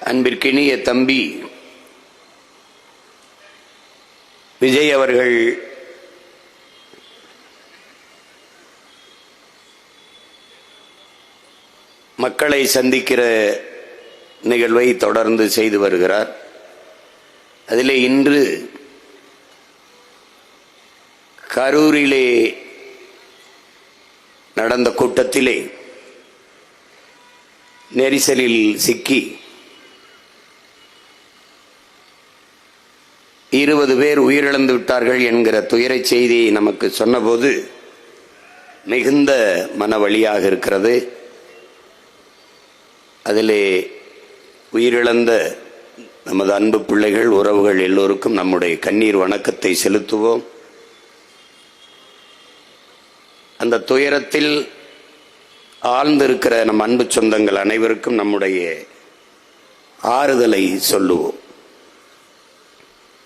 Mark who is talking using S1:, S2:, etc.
S1: அன்பிற்கினிய தம்பி விஜய் அவர்கள் மக்களை சந்திக்கிற நிகழ்வை தொடர்ந்து செய்து வருகிறார். அதிலே இன்று கரூரிலே நடந்த கூட்டத்திலே நெரிசலில் சிக்கி 20 பேர் உயிரிழந்து விட்டார்கள் என்கிற துயர செய்தியை நமக்கு சொன்னபோது மிகுந்த மனவலியாக இருக்கிறது. அதிலே உயிரிழந்த நமது அன்பு பிள்ளைகள், உறவுகள் எல்லோருக்கும் நம்முடைய கண்ணீர் வணக்கத்தை செலுத்துவோம். அந்த துயரத்தில் ஆழ்ந்திருக்கிற நம் அன்பு சொந்தங்கள் அனைவருக்கும் நம்முடைய ஆறுதலை சொல்லுவோம்.